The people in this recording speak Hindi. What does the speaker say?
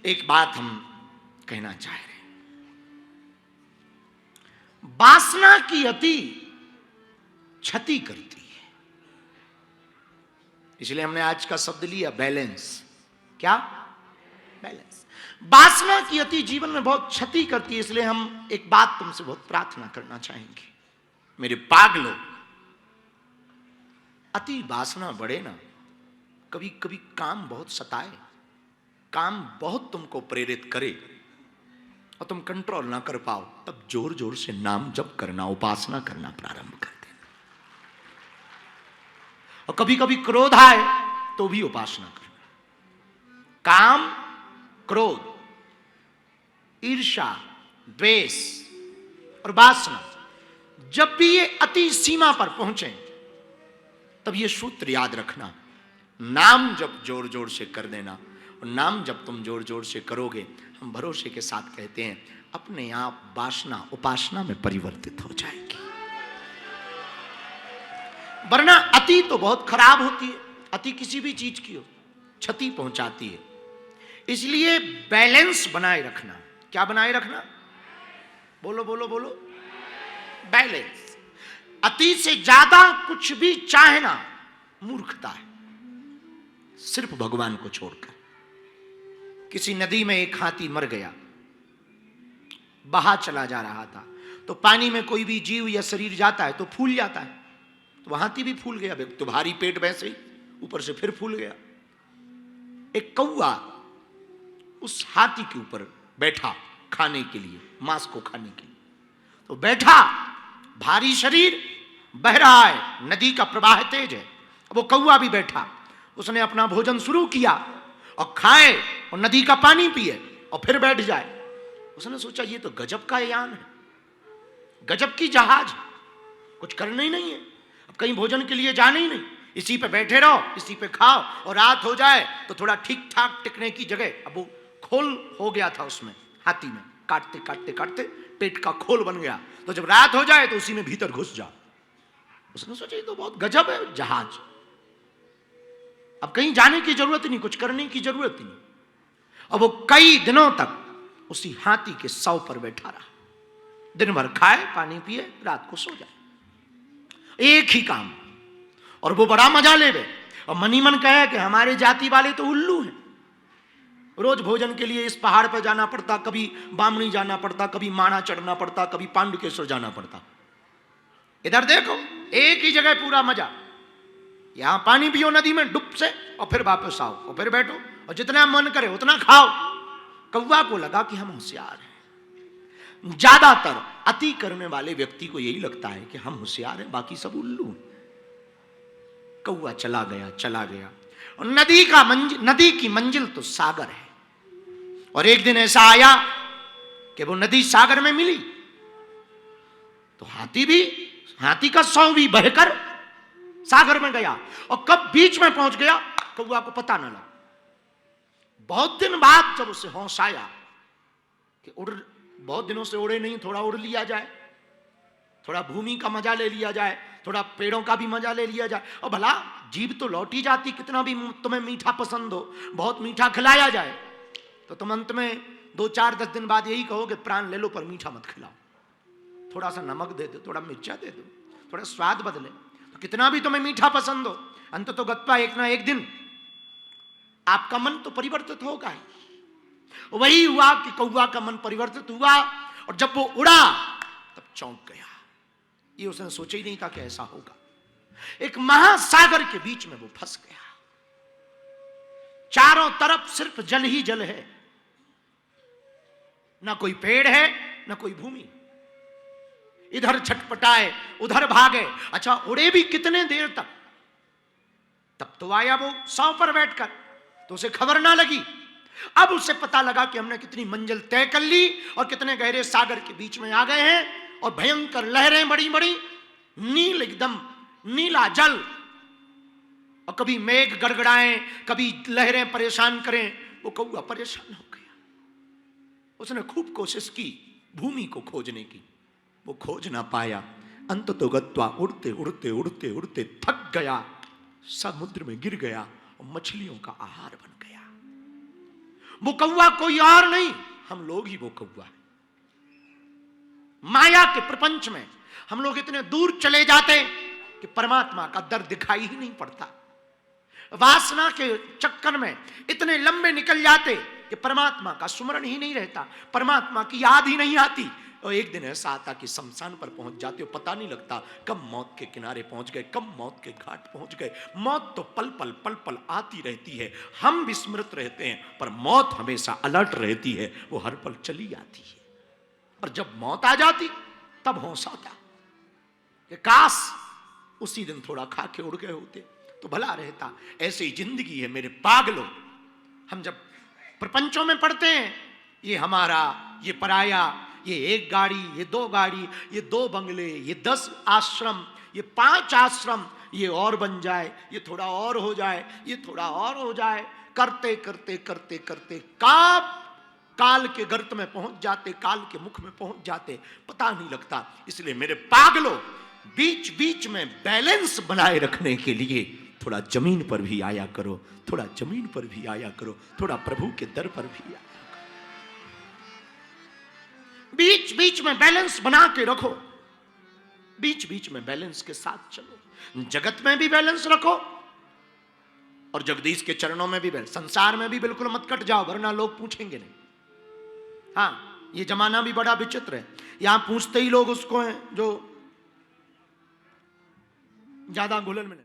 एक बात हम कहना चाह रहे हैं। वासना की अति क्षति करती है, इसलिए हमने आज का शब्द लिया बैलेंस। क्या? बैलेंस। वासना की अति जीवन में बहुत क्षति करती है, इसलिए हम एक बात तुमसे बहुत प्रार्थना करना चाहेंगे, मेरे पागलों, अति वासना बढ़े ना, कभी कभी काम बहुत सताए, काम बहुत तुमको प्रेरित करे और तुम कंट्रोल ना कर पाओ, तब जोर जोर से नाम जप करना, उपासना करना प्रारंभ कर देना। और कभी कभी क्रोध आए तो भी उपासना करना। काम, क्रोध, ईर्ष्या, द्वेष और वासना, जब भी ये अति सीमा पर पहुंचे तब ये सूत्र याद रखना, नाम जब जोर जोर से कर देना। और नाम जब तुम जोर जोर से करोगे, हम भरोसे के साथ कहते हैं, अपने आप वासना उपासना में परिवर्तित हो जाएगी। वरना अति तो बहुत खराब होती है, अति किसी भी चीज की हो क्षति पहुंचाती है। इसलिए बैलेंस बनाए रखना। क्या बनाए रखना? बोलो बोलो बोलो। बैलेंस। अति से ज्यादा कुछ भी चाहना मूर्खता है, सिर्फ भगवान को छोड़कर। किसी नदी में एक हाथी मर गया, बहा चला जा रहा था, तो पानी में कोई भी जीव या शरीर जाता है तो फूल जाता है, तो हाथी भी फूल गया, तो भारी पेट वैसे ही ऊपर से फिर फूल गया। एक कौवा उस हाथी के ऊपर बैठा खाने के लिए, मांस को खाने के लिए, तो बैठा, भारी शरीर, बह रहा है, नदी का प्रवाह तेज है, वो कौवा भी बैठा, उसने अपना भोजन शुरू किया और खाए और नदी का पानी पिए और फिर बैठ जाए। उसने सोचा ये तो गजब का यान है, गजब की जहाज, कुछ करना ही नहीं है, अब कहीं भोजन के लिए जाना ही नहीं, इसी पे बैठे रहो, इसी पे खाओ, और रात हो जाए तो थोड़ा ठीक ठाक टिकने की जगह, अब वो खोल हो गया था उसमें, हाथी में, काटते काटते काटते पेट का खोल बन गया, तो जब रात हो जाए तो उसी में भीतर घुस जाओ। उसने सोचा ये तो बहुत गजब है जहाज, अब कहीं जाने की जरूरत नहीं, कुछ करने की जरूरत नहीं। अब वो कई दिनों तक उसी हाथी के सौ पर बैठा रहा, दिन भर खाए, पानी पिए, रात को सो जाए, एक ही काम। और वो बड़ा मजा ले गए, और मनी मन कहे कि हमारे जाति वाले तो उल्लू हैं, रोज भोजन के लिए इस पहाड़ पर जाना पड़ता, कभी बामणी जाना पड़ता, कभी माणा चढ़ना पड़ता, कभी पांडुकेश्वर जाना पड़ता। इधर देखो, एक ही जगह पूरा मजा, यहां पानी पियो नदी में डुब से, और फिर वापस आओ और फिर बैठो, और जितना मन करे उतना खाओ। कौवा को लगा कि हम होशियार हैं। ज्यादातर अति करने वाले व्यक्ति को यही लगता है कि हम होशियार हैं, बाकी सब उल्लू हैं। कौवा चला गया चला गया, और नदी की मंजिल तो सागर है। और एक दिन ऐसा आया कि वो नदी सागर में मिली, तो हाथी का सौ भी बहकर सागर में गया, और कब बीच में पहुंच गया कौवा को पता न लगा। बहुत दिन बाद जब उसे होश आया कि बहुत दिनों से उड़े नहीं, थोड़ा उड़ लिया जाए, थोड़ा भूमि का मजा ले लिया जाए, थोड़ा पेड़ों का भी मजा ले लिया जाए, और भला जीभ तो लौट ही जाती, कितना भी तुम्हें मीठा पसंद हो, बहुत मीठा खिलाया जाए तो तुम अंत में 2, 4, 10 दिन बाद यही कहोगे प्राण ले लो पर मीठा मत खिलाओ, थोड़ा सा नमक दे दो, थोड़ा मिर्चा दे दो, थोड़ा स्वाद बदले। तो कितना भी तुम्हें मीठा पसंद हो, अंत तो गत्वा एक ना एक दिन आपका मन तो परिवर्तित होगा ही। वही हुआ कि कौवा का मन परिवर्तित हुआ, और जब वो उड़ा तब चौंक गया। ये उसने सोचा ही नहीं था कि ऐसा होगा। एक महासागर के बीच में वो फंस गया, चारों तरफ सिर्फ जल ही जल है, ना कोई पेड़ है ना कोई भूमि। इधर छटपटाए उधर भागे, अच्छा उड़े भी कितने देर तक, तब तो आया वो 100 पर बैठकर, तो उसे खबर ना लगी। अब उसे पता लगा कि हमने कितनी मंजिल तय कर ली और कितने गहरे सागर के बीच में आ गए हैं, और भयंकर लहरें बड़ी बड़ी, नील एकदम नीला जल, और कभी मेघ गड़गड़ाएं, कभी लहरें परेशान करें। वो कौवा परेशान हो गया, उसने खूब कोशिश की भूमि को खोजने की, वो खोज ना पाया। अंत तो गत्वा उड़ते उड़ते उड़ते उड़ते थक गया, समुद्र में गिर गया और मछलियों का आहार बन गया। वो कौवा कोई और नहीं, हम लोग ही वो कौवा है। माया के प्रपंच में हम लोग इतने दूर चले जाते कि परमात्मा का दर दिखाई ही नहीं पड़ता। वासना के चक्कर में इतने लंबे निकल जाते कि परमात्मा का सुमरण ही नहीं रहता, परमात्मा की याद ही नहीं आती। और एक दिन ऐसा आता कि शमशान पर पहुंच जाते हो, पता नहीं लगता कब मौत के किनारे पहुंच गए, कब मौत के घाट पहुंच गए। मौत तो पल पल आती रहती है, हम विस्मृत रहते हैं, पर मौत हमेशा अलर्ट रहती है, वो हर पल चली आती है। और जब मौत आ जाती तब होश आता कि काश उसी दिन थोड़ा खा के उड़ गए होते तो भला रहता। ऐसे ही जिंदगी है मेरे पागलों। हम जब प्रपंचों में पढ़ते हैं, ये हमारा, ये पराया, ये एक गाड़ी, ये दो गाड़ी, ये दो बंगले, ये 10 आश्रम, ये 5 आश्रम, ये और बन जाए, ये थोड़ा और हो जाए, ये थोड़ा और हो जाए, करते करते करते करते काल के गर्त में पहुंच जाते, काल के मुख में पहुंच जाते, पता नहीं लगता। इसलिए मेरे पागलों, बीच बीच में बैलेंस बनाए रखने के लिए थोड़ा जमीन पर भी आया करो, थोड़ा जमीन पर भी आया करो, थोड़ा प्रभु के दर पर भी आया करो। बीच बीच में बैलेंस बना के रखो, बीच बीच में बैलेंस के साथ चलो। जगत में भी बैलेंस रखो और जगदीश के चरणों में भी बैलेंस। संसार में भी बिल्कुल मत कट जाओ, वरना लोग पूछेंगे नहीं। हाँ, ये जमाना भी बड़ा विचित्र है, यहां पूछते ही लोग उसको हैं जो ज्यादा घुलन मिले।